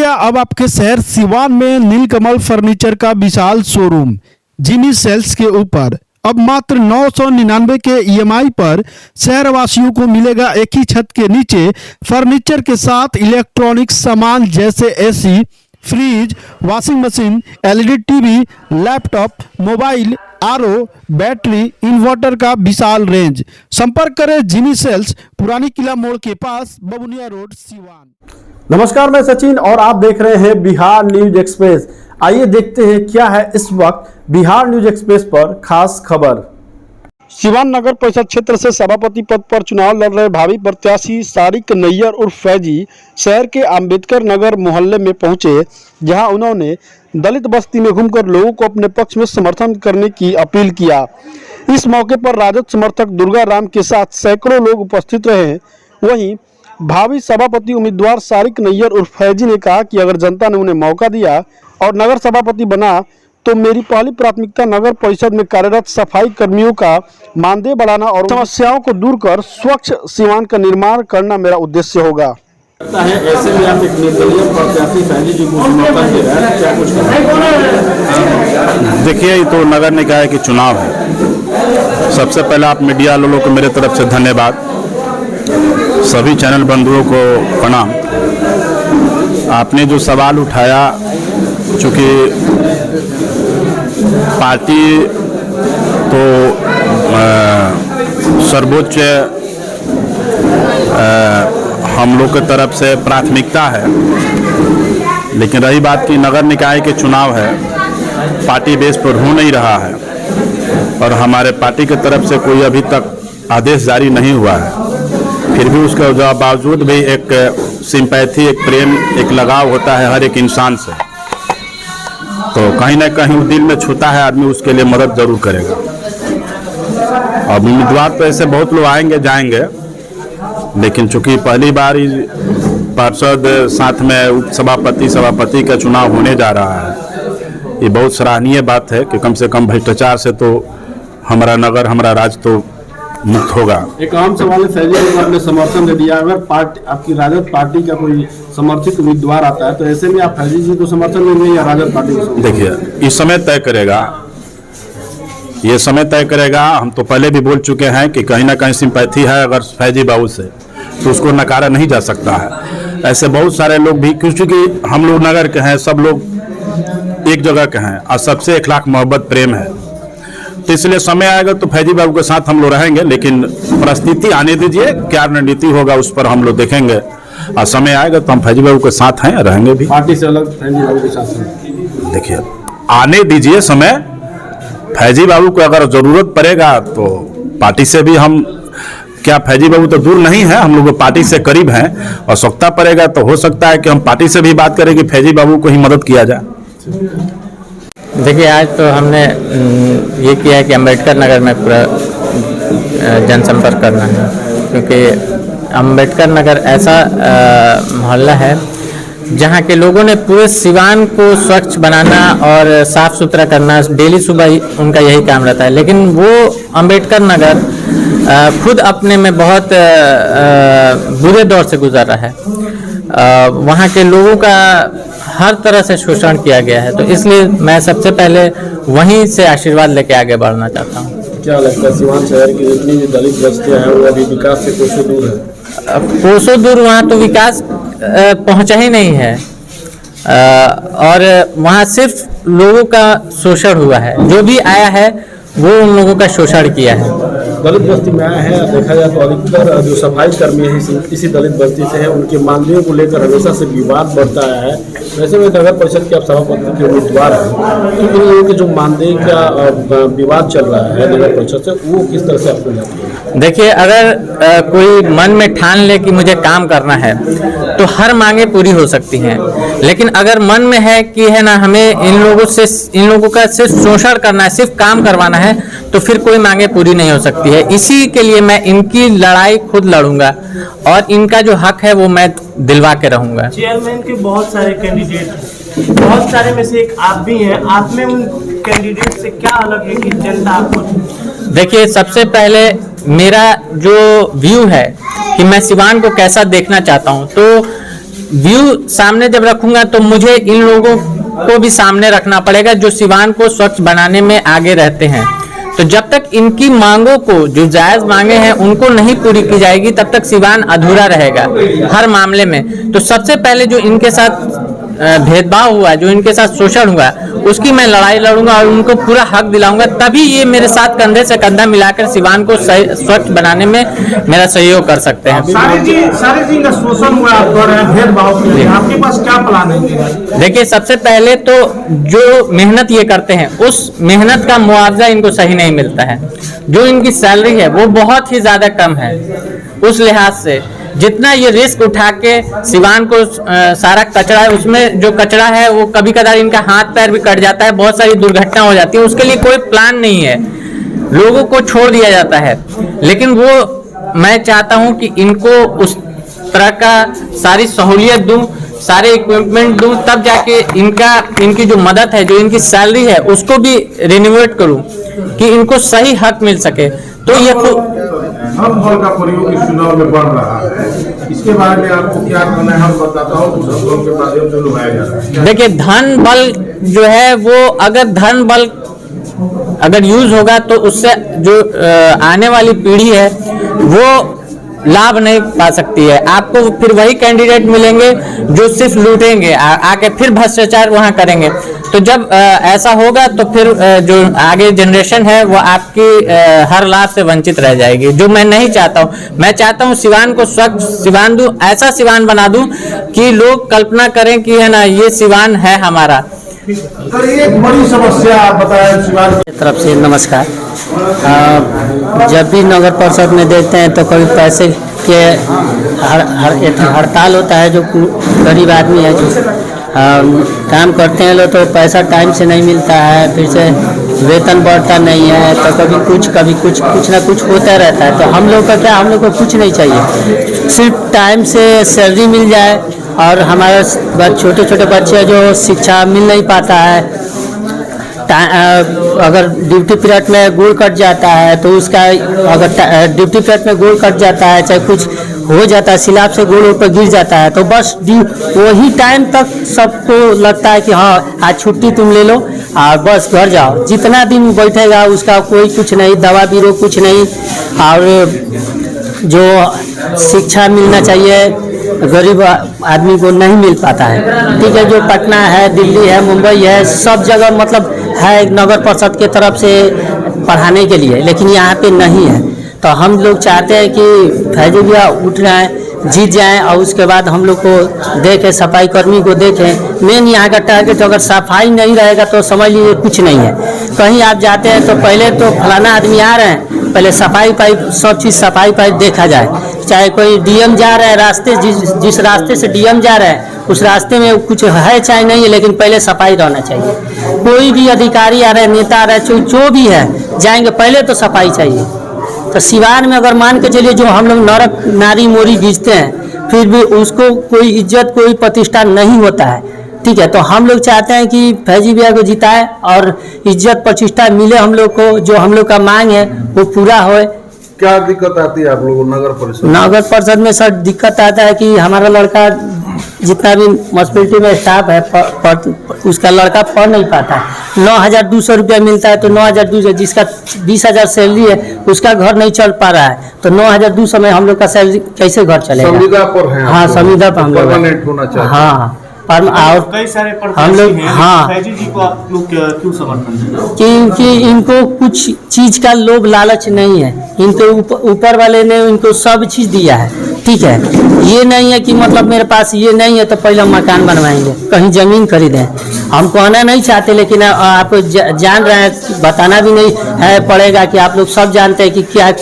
गया अब आपके शहर सिवान में नीलकमल फर्नीचर का विशाल शोरूम जिमी सेल्स के ऊपर। अब मात्र 999 के EMI पर शहरवासियों को मिलेगा एक ही छत के नीचे फर्नीचर के साथ इलेक्ट्रॉनिक सामान जैसे AC, fridge, washing machine, LED TV, laptop, mobile, RO, battery, inverter का विशाल रेंज। संपर्क करें जिमी सेल्स, पुरानी किला मोड़ के पास, बबुनिया रोड, सिवान। नमस्कार, मैं सचिन और आप देख रहे हैं बिहार न्यूज एक्सप्रेस। आइए देखते हैं क्या है इस वक्त बिहार न्यूज एक्सप्रेस पर खास खबर। सिवान नगर परिषद क्षेत्र से सभापति पद पर चुनाव लड़ रहे भावी प्रत्याशी सारिक नैयर उर्फ फैजी शहर के अंबेडकर नगर मोहल्ले में पहुंचे, जहां उन्होंने दलित बस्ती में घूमकर लोगों को अपने पक्ष में समर्थन करने की अपील किया। इस मौके पर राजद समर्थक दुर्गा राम के साथ सैकड़ों लोग उपस्थित रहे। वहीं भावी सभापति उम्मीदवार सारिक नैयर उर्फ फैजी ने कहा कि अगर जनता ने उन्हें मौका दिया और नगर सभापति बना तो मेरी पहली प्राथमिकता नगर परिषद में कार्यरत सफाई कर्मियों का मानदेय बढ़ाना और समस्याओं को दूर कर स्वच्छ सिवान का निर्माण करना मेरा उद्देश्य होगा। ऐसे में आप एक निर्दलीय प्रत्याशी फैजी जी को समर्थन दे रहे हैं, क्या कुछ कहना? देखिए, ये तो नगर निकाय की चुनाव है। सबसे पहले आप मीडिया वालों को मेरे तरफ से धन्यवाद, सभी चैनल बंधुओं को प्रणाम। आपने जो सवाल उठाया, चूँकि पार्टी तो सर्वोच्च हम लोग की तरफ से प्राथमिकता है, लेकिन रही बात की नगर निकाय के चुनाव है, पार्टी बेस पर हो नहीं रहा है और हमारे पार्टी की तरफ से कोई अभी तक आदेश जारी नहीं हुआ है। फिर भी उसके बावजूद भी एक सिंपैथी, एक प्रेम, एक लगाव होता है हर एक इंसान से, तो कहीं ना कहीं दिल में छूता है आदमी, उसके लिए मदद जरूर करेगा। अब उम्मीदवार तो ऐसे बहुत लोग आएंगे जाएंगे, लेकिन चूंकि पहली बार पार्षद साथ में उप सभापति का चुनाव होने जा रहा है, ये बहुत सराहनीय बात है कि कम से कम भ्रष्टाचार से तो हमारा नगर, हमारा राज्य तो मुक्त होगा। एक आम सवाल है, फैजी को आपने समर्थन दे दिया, अगर पार्टी आपकी राजद पार्टी का कोई समर्थित उम्मीदवार आता है तो ऐसे में आप फैजी जी को समर्थन देंगे या राजद पार्टी को? देखिए, इस समय तय करेगा, ये समय तय करेगा। हम तो पहले भी बोल चुके हैं कि कहीं ना कहीं सिंपैथी है अगर फैजी बाबू से, तो उसको नकारा नहीं जा सकता है। ऐसे बहुत सारे लोग भी, क्योंकि हम लोग नगर के हैं, सब लोग एक जगह के हैं और सबसे अखलाक मोहब्बत प्रेम है, तो इसलिए समय आएगा तो फैजी बाबू के साथ हम लोग रहेंगे, लेकिन परिस्थिति आने दीजिए, क्या रणनीति होगा उस पर हम लोग देखेंगे और समय आएगा तो हम फैजी बाबू के साथ हैं, रहेंगे भी। पार्टी से अलग फैजी बाबू के साथ हैं। देखिए, आने दीजिए समय, फैजी बाबू को अगर जरूरत पड़ेगा तो पार्टी से भी हम, क्या फैजी बाबू तो दूर नहीं है, हम लोग पार्टी से करीब हैं, और आवश्यकता पड़ेगा तो हो सकता है कि हम पार्टी से भी बात करें कि फैजी बाबू को ही मदद किया जाए। देखिए, आज तो हमने ये किया है कि अंबेडकर नगर में पूरा जनसंपर्क करना है, क्योंकि अंबेडकर नगर ऐसा मोहल्ला है जहाँ के लोगों ने पूरे सिवान को स्वच्छ बनाना और साफ़ सुथरा करना डेली सुबह उनका यही काम रहता है, लेकिन वो अंबेडकर नगर खुद अपने में बहुत बुरे दौर से गुजर रहा है। वहाँ के लोगों का हर तरह से शोषण किया गया है, तो इसलिए मैं सबसे पहले वहीं से आशीर्वाद लेके आगे बढ़ना चाहता हूँ। क्या लगता है सिवान शहर की जितनी भी दलित बस्तियाँ हैं वो अभी विकास से कोसों दूर है? कोसों दूर, वहाँ तो विकास पहुँचा ही नहीं है और वहाँ सिर्फ लोगों का शोषण हुआ है। जो भी आया है वो उन लोगों का शोषण किया है। दलित बस्ती में आया है, देखा जाए तो अधिकतर जो सफाई कर्मी है इसी दलित बस्ती से है, उनके मानदेय को लेकर हमेशा से विवाद बढ़ता आया है। वैसे में नगर परिषद के आप सभापति के उम्मीदवार हैं, तो इन लोगों के जो मानदेय का विवाद चल रहा है नगर परिषद से, वो किस तरह से आपको लगता है? देखिए, अगर कोई मन में ठान ले कि मुझे काम करना है तो हर मांगे पूरी हो सकती हैं, लेकिन अगर मन में है कि है ना हमें इन लोगों का सिर्फ शोषण करना है, सिर्फ काम करवाना है, तो फिर कोई मांगे पूरी नहीं हो सकती है। इसी के लिए मैं इनकी लड़ाई खुद लड़ूंगा और इनका जो हक है वो मैं दिलवा के रहूंगा। चेयरमैन के बहुत सारे कैंडिडेट हैं, बहुत सारे में से एक आप भी हैं, आप में उन कैंडिडेट से क्या अलग है कि जनता आपको? देखिए, सबसे पहले मेरा जो व्यू है कि मैं सिवान को कैसा देखना चाहता हूं, तो व्यू सामने जब रखूंगा तो मुझे इन लोगों को भी सामने रखना पड़ेगा जो सिवान को स्वच्छ बनाने में आगे रहते हैं। तो जब तक इनकी मांगों को, जो जायज मांगे हैं, उनको नहीं पूरी की जाएगी तब तक सिवान अधूरा रहेगा हर मामले में। तो सबसे पहले जो इनके साथ भेदभाव हुआ, जो इनके साथ शोषण हुआ, उसकी मैं लड़ाई लड़ूंगा और उनको पूरा हक दिलाऊंगा, तभी ये मेरे साथ कंधे से कंधा मिलाकर सिवान को स्वच्छ बनाने में मेरा सहयोग कर सकते हैं। सारे जी का शोषण हुआ, आप कह रहे हैं भेदभाव के लिए, आपके पास क्या प्लान है? देखिए, सबसे पहले तो जो मेहनत ये करते हैं उस मेहनत का मुआवजा इनको सही नहीं मिलता है। जो इनकी सैलरी है वो बहुत ही ज्यादा कम है। उस लिहाज से जितना ये रिस्क उठा के सिवान को सारा कचरा है, उसमें जो कचरा है वो कभी कदार इनका हाथ पैर भी कट जाता है, बहुत सारी दुर्घटना हो जाती है, उसके लिए कोई प्लान नहीं है, लोगों को छोड़ दिया जाता है। लेकिन वो मैं चाहता हूं कि इनको उस तरह का सारी सहूलियत दूं, सारे इक्विपमेंट दूं, तब जाके इनकी जो मदद है, जो इनकी सैलरी है, उसको भी रिन्यूएट करूं कि इनको सही हक मिल सके। तो ये धन बल का प्रयोग इस चुनाव में बढ़ रहा है, इसके बारे में आपको क्या कहना है? हम बताता हूँ उस आंदोलन के माध्यम से लुभाया जा रहा है। देखिए, धन बल जो है वो अगर यूज होगा तो उससे जो आने वाली पीढ़ी है वो लाभ नहीं पा सकती है। आपको फिर वही कैंडिडेट मिलेंगे जो सिर्फ लूटेंगे, आके फिर भ्रष्टाचार वहां करेंगे। तो जब ऐसा होगा तो फिर जो आगे जनरेशन है वो आपकी हर लाभ से वंचित रह जाएगी, जो मैं नहीं चाहता हूं। मैं चाहता हूं सिवान को स्वच्छ सिवान दूं, ऐसा सिवान बना दूं कि लोग कल्पना करें कि है ना, ये सिवान है हमारा। सर, एक बड़ी समस्या आप बताएं सिवान की तरफ से नमस्कार। जब भी नगर परिषद में देखते हैं तो कभी पैसे के हड़ताल होता है, जो गरीब आदमी है जो काम करते हैं लोग, तो पैसा टाइम से नहीं मिलता है, फिर से वेतन बढ़ता नहीं है, तो कभी कुछ ना कुछ होता रहता है। तो हम लोग का क्या, हम लोग को कुछ नहीं चाहिए, सिर्फ टाइम से सैलरी मिल जाए। और हमारे छोटे छोटे बच्चे जो शिक्षा मिल नहीं पाता है, अगर ड्यूटी पीरियड में गोल कट जाता है तो उसका, अगर ड्यूटी पीरियड में गोल कट जाता है, चाहे कुछ हो जाता है, सिलाब से गोल ऊपर गिर जाता है, तो बस वही टाइम तक सबको लगता है कि हाँ आज छुट्टी तुम ले लो और बस घर जाओ। जितना दिन बैठेगा उसका कोई कुछ नहीं, दवा बीरो कुछ नहीं। और जो शिक्षा मिलना चाहिए गरीब आदमी को नहीं मिल पाता है। ठीक है, जो पटना है, दिल्ली है, मुंबई है, सब जगह मतलब है नगर परिषद के तरफ से पढ़ाने के लिए, लेकिन यहाँ पे नहीं है। तो हम लोग चाहते हैं कि फैजी भैया उठ जाएं, जीत जाएं और उसके बाद हम लोग को देखें, सफाई कर्मी को देखें। मेन यहाँ का टारगेट, अगर सफाई नहीं रहेगा तो समझ लीजिए कुछ नहीं है। कहीं आप जाते हैं तो पहले तो फलाना आदमी आ रहे हैं, पहले सफाई पाइप, सब चीज़ सफाई पाइप देखा जाए। चाहे कोई डीएम जा रहा है, रास्ते जिस रास्ते से डीएम जा रहा है उस रास्ते में कुछ है चाहे नहीं है, लेकिन पहले सफाई रहना चाहिए। कोई भी अधिकारी आ रहा है, नेता आ रहा है, जो भी है, जाएंगे पहले तो सफाई चाहिए। तो सिवान में अगर मान के चलिए जो हम लोग नरक नारी मोरी घींचते हैं, फिर भी उसको कोई इज्जत, कोई प्रतिष्ठा नहीं होता है। ठीक है, तो हम लोग चाहते हैं कि फैजी भैया को जिताए और इज्जत प्रतिष्ठा मिले हम लोग को, जो हम लोग का मांग है वो पूरा होए। क्या दिक्कत आती है आप लोगों को नगर परिषद? नगर परिषद में सर दिक्कत आता है कि हमारा लड़का, जितना भी म्यूनसिपैलिटी में स्टाफ है, उसका लड़का पढ़ नहीं पाता है। 9,200 रुपया मिलता है, तो 9,200, जिसका 20,000 सैलरी है उसका घर नहीं चल पा रहा है, तो 9,200 में हम लोग का सैलरी कैसे घर चलेगा? संविदा पर है। हाँ, संविदा पर हम लोग परमानेंट होना चाहिए। हाँ, और कई सारे हम लोग, हाँ, फैजी जी को आप लोग क्यों समर्थन देते? क्योंकि इनको कुछ चीज का लोभ लालच नहीं है, इनके ऊपर वाले ने इनको सब चीज दिया है। ठीक है, ये नहीं है कि मतलब मेरे पास ये नहीं है तो पहले मकान बनवाएंगे, कहीं जमीन खरीदें। हम कहना नहीं चाहते, लेकिन आप जान रहे हैं, बताना भी नहीं है पड़ेगा कि आप लोग सब जानते हैं कि क्या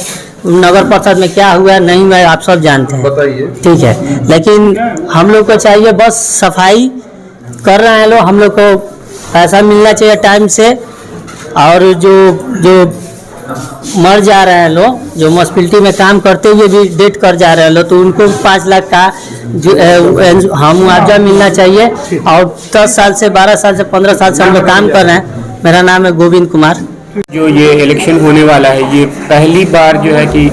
नगर परिषद में क्या हुआ नहीं हुआ, आप सब जानते हैं। बताइए। ठीक है, लेकिन हम लोग को चाहिए बस सफाई कर रहे हैं लोग, हम लोग को पैसा मिलना चाहिए टाइम से। और जो मर जा रहे हैं लोग, जो म्यूनसिपैलिटी में काम करते हुए भी डेट कर जा रहे हैं लोग, तो उनको 5 लाख का जो हम मुआवजा मिलना चाहिए। और 10 साल से 12 साल से 15 साल से हम लोग काम कर रहे हैं। मेरा नाम है गोविंद कुमार। जो ये इलेक्शन होने वाला है, ये पहली बार जो है कि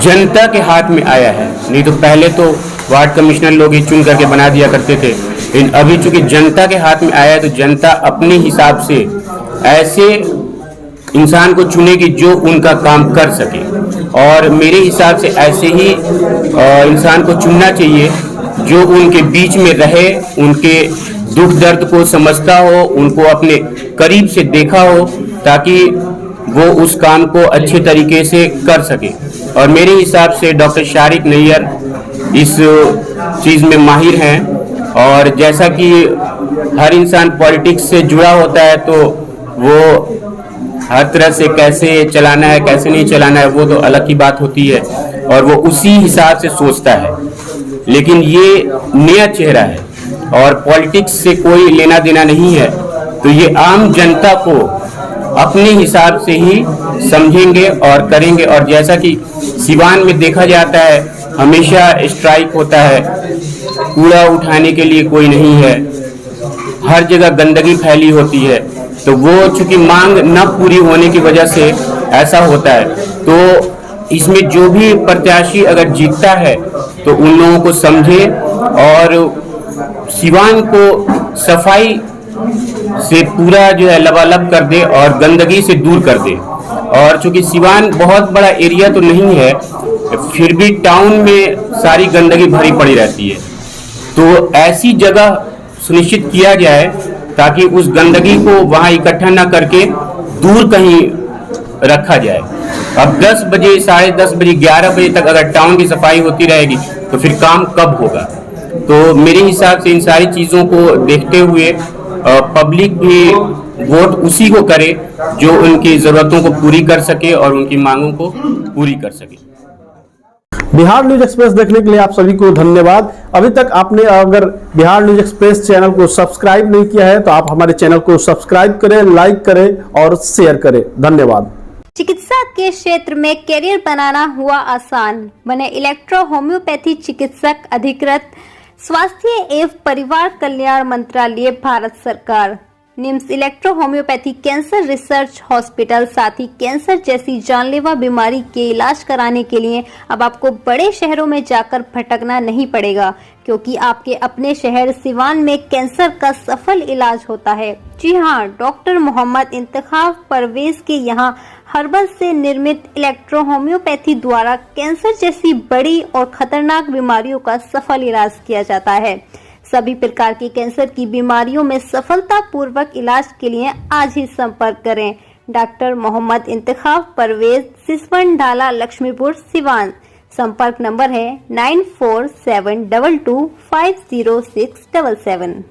जनता के हाथ में आया है। नहीं तो पहले तो वार्ड कमिश्नर लोग ही चुन करके बना दिया करते थे। लेकिन अभी चूंकि जनता के हाथ में आया है तो जनता अपने हिसाब से ऐसे इंसान को चुनेगी जो उनका काम कर सके, और मेरे हिसाब से ऐसे ही इंसान को चुनना चाहिए जो उनके बीच में रहे, उनके दुख दर्द को समझता हो, उनको अपने करीब से देखा हो, ताकि वो उस काम को अच्छे तरीके से कर सके। और मेरे हिसाब से डॉक्टर शारिक नैयर इस चीज़ में माहिर हैं, और जैसा कि हर इंसान पॉलिटिक्स से जुड़ा होता है तो वो हर तरह से कैसे चलाना है कैसे नहीं चलाना है वो तो अलग ही बात होती है, और वो उसी हिसाब से सोचता है। लेकिन ये नया चेहरा है और पॉलिटिक्स से कोई लेना देना नहीं है, तो ये आम जनता को अपने हिसाब से ही समझेंगे और करेंगे। और जैसा कि सिवान में देखा जाता है हमेशा स्ट्राइक होता है, कूड़ा उठाने के लिए कोई नहीं है, हर जगह गंदगी फैली होती है, तो वो चूंकि मांग न पूरी होने की वजह से ऐसा होता है। तो इसमें जो भी प्रत्याशी अगर जीतता है तो उन लोगों को समझे और सिवान को सफाई से पूरा जो है लबालब कर दे और गंदगी से दूर कर दे। और चूंकि सिवान बहुत बड़ा एरिया तो नहीं है, फिर भी टाउन में सारी गंदगी भरी पड़ी रहती है, तो ऐसी जगह सुनिश्चित किया जाए ताकि उस गंदगी को वहां इकट्ठा न करके दूर कहीं रखा जाए। अब 10 बजे, 10:30 बजे, 11 बजे तक अगर टाउन की सफाई होती रहेगी तो फिर काम कब होगा? तो मेरे हिसाब से इन सारी चीज़ों को देखते हुए पब्लिक भी वोट उसी को करे जो उनकी ज़रूरतों को पूरी कर सके और उनकी मांगों को पूरी कर सके। बिहार न्यूज एक्सप्रेस देखने के लिए आप सभी को धन्यवाद। अभी तक आपने अगर बिहार न्यूज एक्सप्रेस चैनल को सब्सक्राइब नहीं किया है तो आप हमारे चैनल को सब्सक्राइब करें, लाइक करें और शेयर करें। धन्यवाद। चिकित्सा के क्षेत्र में करियर बनाना हुआ आसान, बने इलेक्ट्रो होम्योपैथी चिकित्सक अधिकृत स्वास्थ्य एवं परिवार कल्याण मंत्रालय भारत सरकार। NIMS electro homeopathy cancer research hospital, साथ ही कैंसर जैसी जानलेवा बीमारी के इलाज कराने के लिए अब आपको बड़े शहरों में जाकर भटकना नहीं पड़ेगा, क्योंकि आपके अपने शहर सिवान में कैंसर का सफल इलाज होता है। जी हाँ, डॉक्टर मोहम्मद इंतखाब परवेज के यहाँ हर्बल से निर्मित इलेक्ट्रो होम्योपैथी द्वारा कैंसर जैसी बड़ी और खतरनाक बीमारियों का सफल इलाज किया जाता है। सभी प्रकार की कैंसर की बीमारियों में सफलता पूर्वक इलाज के लिए आज ही संपर्क करें। डॉक्टर मोहम्मद इंतखाब परवेज, सिसवन ढाला, लक्ष्मीपुर, सिवान। संपर्क नंबर है 9472250677।